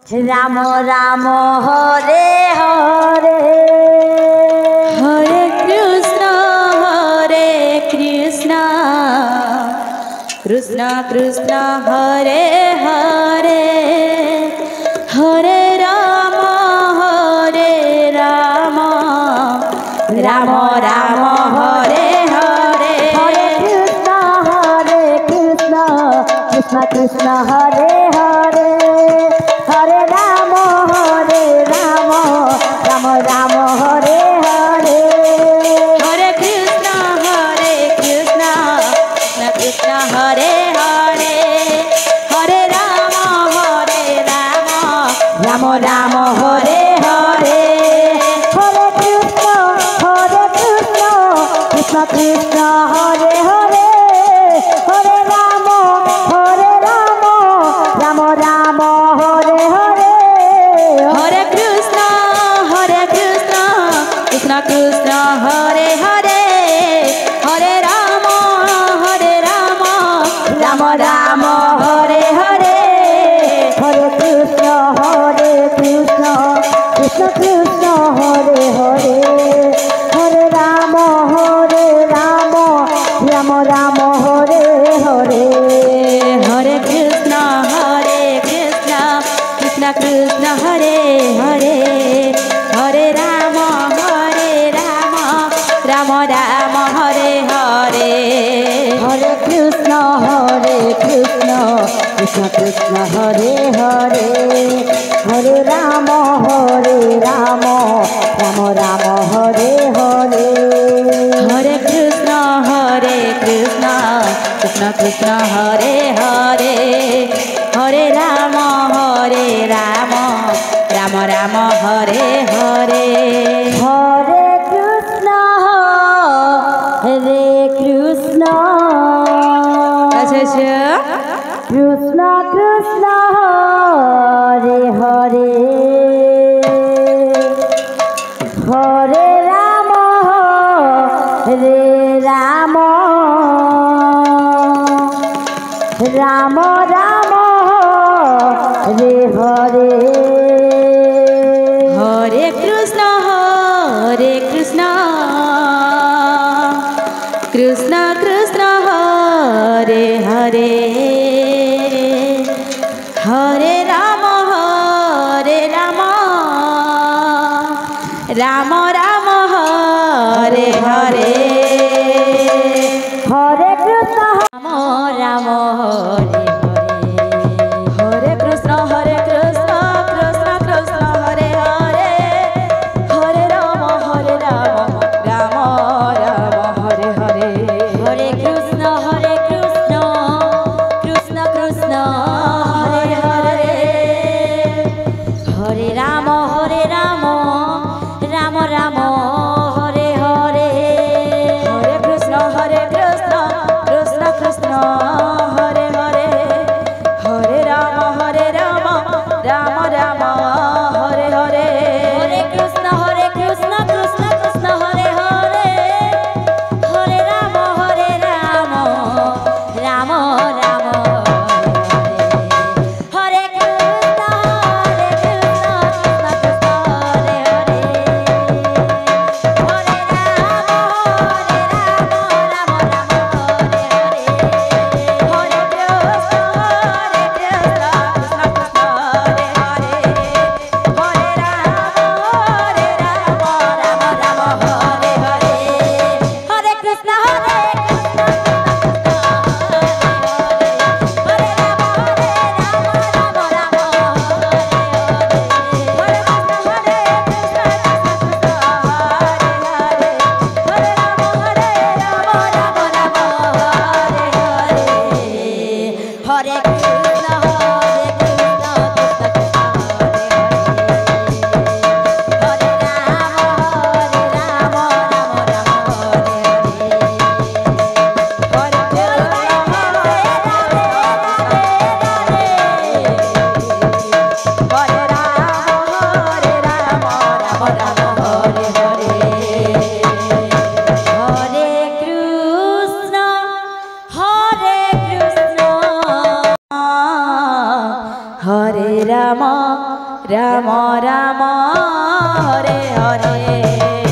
Ram Ram Hare Hare Hare Krishna Krishna Krishna Hare Hare Hare Ram Ram Ram Hare Hare Hare Krishna Krishna Krishna Hare Hare Hare Ram Ram Ram Hare Hare Hare Krishna Krishna Krishna Hare Hare Hare Ram Ram Ram Hare Hare Hare Krishna Krishna Krishna Hare Hare Hare Ram Ram Ram Hare Hare Hare Krishna Krishna Krishna Hare Hare Hare Ram Ram Ram Hare Hare Hare Krishna Krishna Krishna Hare Hare Hare Ram Ram Ram Hare Hare Hare Krishna Krishna Krishna Hare Hare Hare Ram Ram Ram Hare Hare Hare Krishna Krishna Krishna Hare Hare Hare Ram Ram Ram Hare Hare Hare Krishna Krishna Krishna Hare Hare Hare Ram Ram Ram Hare Hare Hare Krishna Krishna Krishna Krishna Hare Hare Hare Ram Ram Ram Ram Hare Hare Hare Krishna Krishna Krishna Hare Hare Hare Ram Ram Ram Hare Hare Hare Krishna Ram Hare Hare Krishna Krishna Krishna Hare Hare Hare Ram Ram Ram Hare Hare Hare Krishna Krishna Krishna Hare Hare Hare Ram Ram Ram Hare Hare Hare Krishna Krishna Krishna Hare Hare Hare Ram Ram Ram Hare Hare Hare Krishna Krishna Krishna Hare Hare Hare Ram Ram Ram Hare Krishna Krishna Krishna Hare Hare Hare Ram Ram Hare Hare Hare Krishna Krishna Krishna Hare Hare Ram Ram Hare Hare